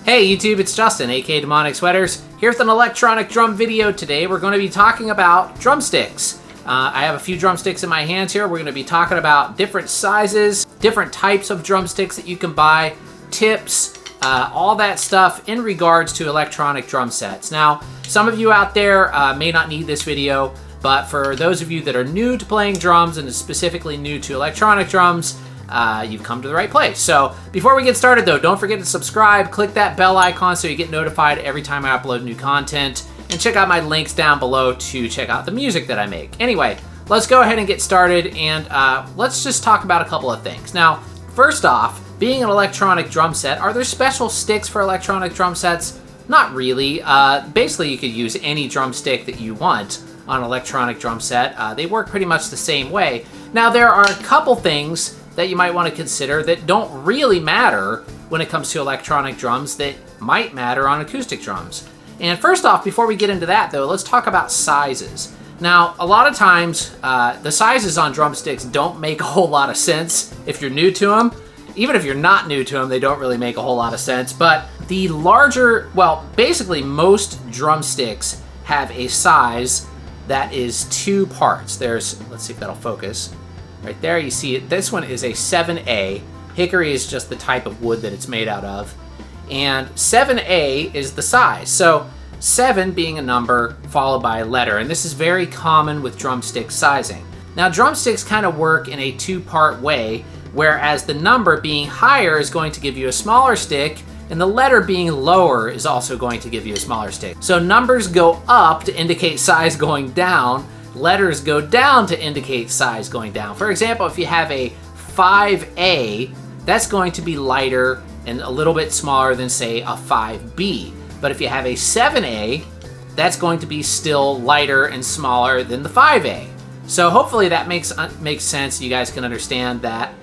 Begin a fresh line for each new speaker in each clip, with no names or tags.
Hey YouTube, it's Justin, aka Demonic Sweaters, here with an electronic drum video. Today we're going to be talking about drumsticks. I have a few drumsticks in my hands here. We're going to be talking about different sizes, different types of drumsticks that you can buy, tips, all that stuff in regards to electronic drum sets. Now, some of you out there may not need this video, but for those of you that are new to playing drums and specifically new to electronic drums, you've come to the right place. So before we get started though, don't forget to subscribe, click that bell icon so you get notified every time I upload new content, and check out my links down below to check out the music that I make. Anyway, let's go ahead and get started, and let's just talk about a couple of things. Now, first off, being an electronic drum set, are there special sticks for electronic drum sets? Not really. Basically, you could use any drumstick that you want on an electronic drum set. They work pretty much the same way. Now, there are a couple things that you might want to consider that don't really matter when it comes to electronic drums that might matter on acoustic drums. And first off, before we get into that though, let's talk about sizes. Now, a lot of times, the sizes on drumsticks don't make a whole lot of sense if you're new to them. Even if you're not new to them, they don't really make a whole lot of sense. But the larger, well, basically most drumsticks have a size that is 2 parts. There's, let's see if that'll focus. Right there, you see it. This one is a 7A. Hickory is just the type of wood that it's made out of. And 7A is the size. So 7 being a number followed by a letter. And this is very common with drumstick sizing. Now, drumsticks kind of work in a 2-part way, whereas the number being higher is going to give you a smaller stick, and the letter being lower is also going to give you a smaller stick. So numbers go up to indicate size going down. Letters go down to indicate size going down. For example, if you have a 5A, that's going to be lighter and a little bit smaller than, say, a 5B. But if you have a 7A, that's going to be still lighter and smaller than the 5A. So hopefully that makes sense. You guys can understand that.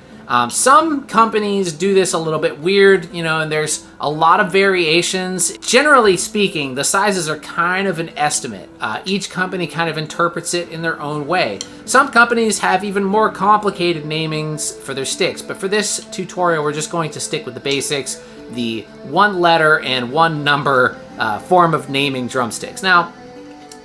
Some companies do this a little bit weird, and there's a lot of variations. Generally speaking, the sizes are kind of an estimate. Each company kind of interprets it in their own way. Some companies have even more complicated namings for their sticks, but for this tutorial, we're just going to stick with the basics, the 1 letter and 1 number form of naming drumsticks. Now,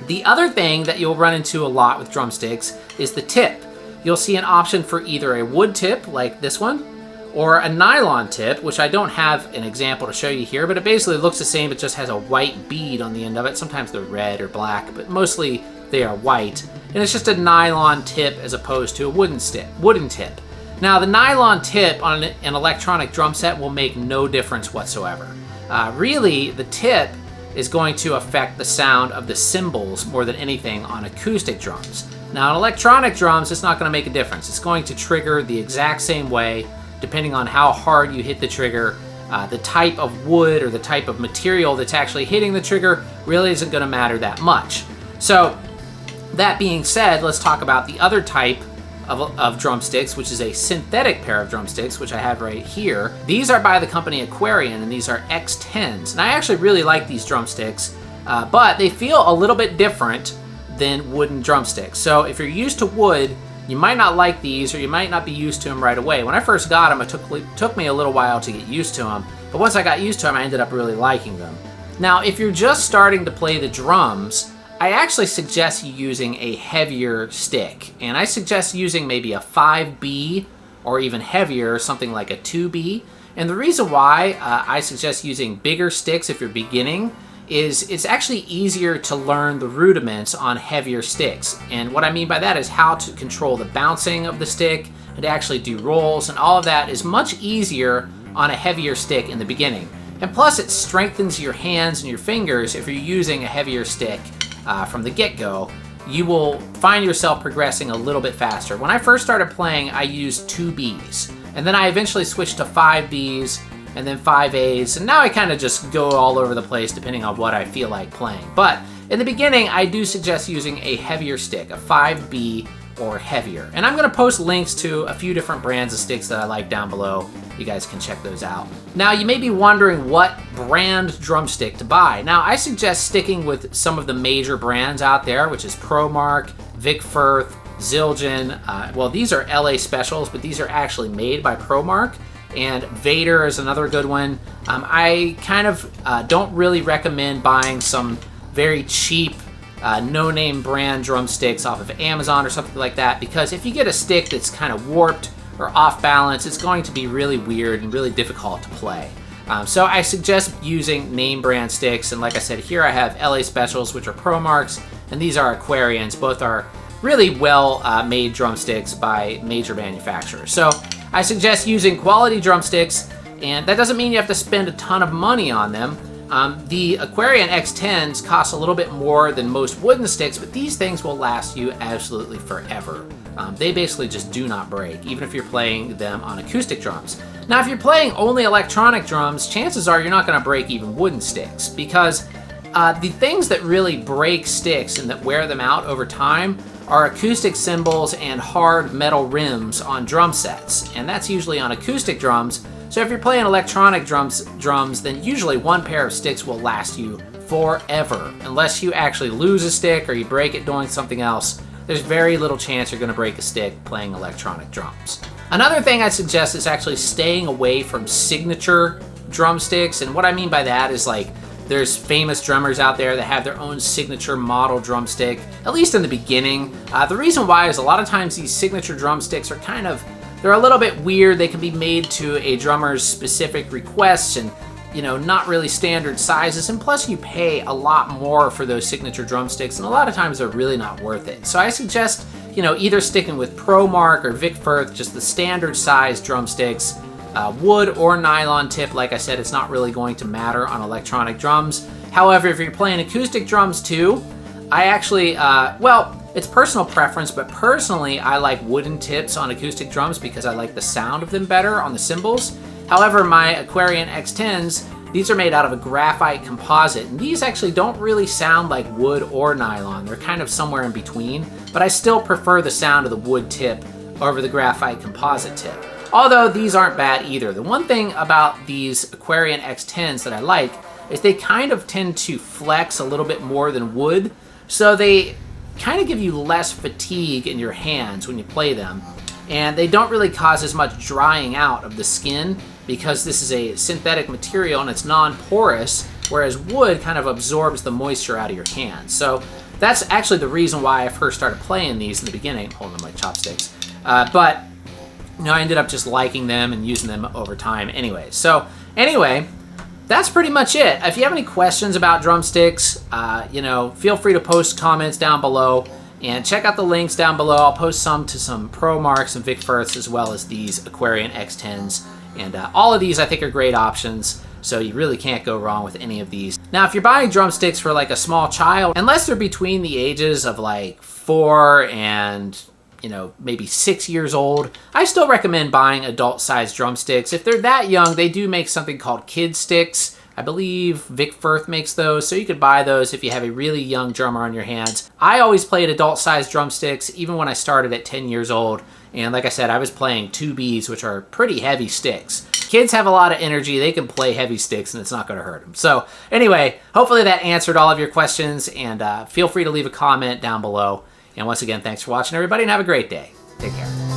the other thing that you'll run into a lot with drumsticks is the tip. You'll see an option for either a wood tip, like this one, or a nylon tip, which I don't have an example to show you here, but it basically looks the same. It just has a white bead on the end of it. Sometimes they're red or black, but mostly they are white. And it's just a nylon tip as opposed to a wooden tip. Now, the nylon tip on an electronic drum set will make no difference whatsoever. Really, the tip is going to affect the sound of the cymbals more than anything on acoustic drums. Now, on electronic drums, it's not going to make a difference. It's going to trigger the exact same way, depending on how hard you hit the trigger. The type of wood or the type of material that's actually hitting the trigger really isn't going to matter that much. So, that being said, let's talk about the other type of drumsticks, which is a synthetic pair of drumsticks, which I have right here. These are by the company Aquarian, and these are X10s. And I actually really like these drumsticks, but they feel a little bit different than wooden drumsticks. So if you're used to wood, you might not like these, or you might not be used to them right away. When I first got them, it took me a little while to get used to them, but once I got used to them, I ended up really liking them. Now, if you're just starting to play the drums, I actually suggest you using a heavier stick, and I suggest using maybe a 5B or even heavier, something like a 2B. And the reason why I suggest using bigger sticks if you're beginning is it's actually easier to learn the rudiments on heavier sticks. And what I mean by that is how to control the bouncing of the stick and to actually do rolls, and all of that is much easier on a heavier stick in the beginning. And plus, it strengthens your hands and your fingers. If you're using a heavier stick from the get-go, you will find yourself progressing a little bit faster. When I first started playing, I used 2Bs, and then I eventually switched to 5Bs, and then 5As, and now I kind of just go all over the place depending on what I feel like playing. But in the beginning, I do suggest using a heavier stick, a 5B or heavier. And I'm going to post links to a few different brands of sticks that I like down below. You guys can check those out. Now, you may be wondering what brand drumstick to buy. Now, I suggest sticking with some of the major brands out there, which is ProMark, Vic Firth, Zildjian. Well, these are LA specials, but these are actually made by ProMark. and Vader is another good one. I kind of don't really recommend buying some very cheap no-name brand drumsticks off of Amazon or something like that, because if you get a stick that's kind of warped or off balance, it's going to be really weird and really difficult to play. So I suggest using name brand sticks, and like I said, here I have LA Specials, which are Pro Marks, and these are Aquarians. Both are really well made drumsticks by major manufacturers. So I suggest using quality drumsticks, and that doesn't mean you have to spend a ton of money on them. The Aquarian X10s cost a little bit more than most wooden sticks, but these things will last you absolutely forever. They basically just do not break, even if you're playing them on acoustic drums. Now, if you're playing only electronic drums, chances are you're not going to break even wooden sticks, because the things that really break sticks and that wear them out over time are acoustic cymbals and hard metal rims on drum sets, and that's usually on acoustic drums. So if you're playing electronic drums, then usually one pair of sticks will last you forever. Unless you actually lose a stick or you break it doing something else, there's very little chance you're going to break a stick playing electronic drums. Another thing I suggest is actually staying away from signature drumsticks, and what I mean by that is, like, there's famous drummers out there that have their own signature model drumstick, at least in the beginning. The reason why is a lot of times these signature drumsticks are they're a little bit weird. They can be made to a drummer's specific requests and, not really standard sizes. And plus you pay a lot more for those signature drumsticks, and a lot of times they're really not worth it. So I suggest, either sticking with Pro Mark or Vic Firth, just the standard size drumsticks. Wood or nylon tip, like I said, it's not really going to matter on electronic drums. However, if you're playing acoustic drums too, I actually, it's personal preference, but personally I like wooden tips on acoustic drums because I like the sound of them better on the cymbals. However, my Aquarian X10s, these are made out of a graphite composite, and these actually don't really sound like wood or nylon. They're kind of somewhere in between, but I still prefer the sound of the wood tip over the graphite composite tip. Although these aren't bad either. The one thing about these Aquarian X10s that I like is they kind of tend to flex a little bit more than wood, so they kind of give you less fatigue in your hands when you play them, and they don't really cause as much drying out of the skin because this is a synthetic material and it's non-porous, whereas wood kind of absorbs the moisture out of your hands. So that's actually the reason why I first started playing these in the beginning. Hold on, my chopsticks. But I ended up just liking them and using them over time anyway. So anyway, that's pretty much it. If you have any questions about drumsticks, feel free to post comments down below and check out the links down below. I'll post some to some Pro Marks and Vic Firths, as well as these Aquarian X10s. And all of these I think are great options, so you really can't go wrong with any of these. Now, if you're buying drumsticks for like a small child, unless they're between the ages of like 4 and maybe 6 years old, I still recommend buying adult-sized drumsticks. If they're that young, they do make something called kid sticks. I believe Vic Firth makes those, so you could buy those if you have a really young drummer on your hands. I always played adult-sized drumsticks, even when I started at 10 years old. And like I said, I was playing 2Bs, which are pretty heavy sticks. Kids have a lot of energy. They can play heavy sticks, and it's not going to hurt them. So anyway, hopefully that answered all of your questions, and feel free to leave a comment down below. And once again, thanks for watching, everybody, and have a great day. Take care.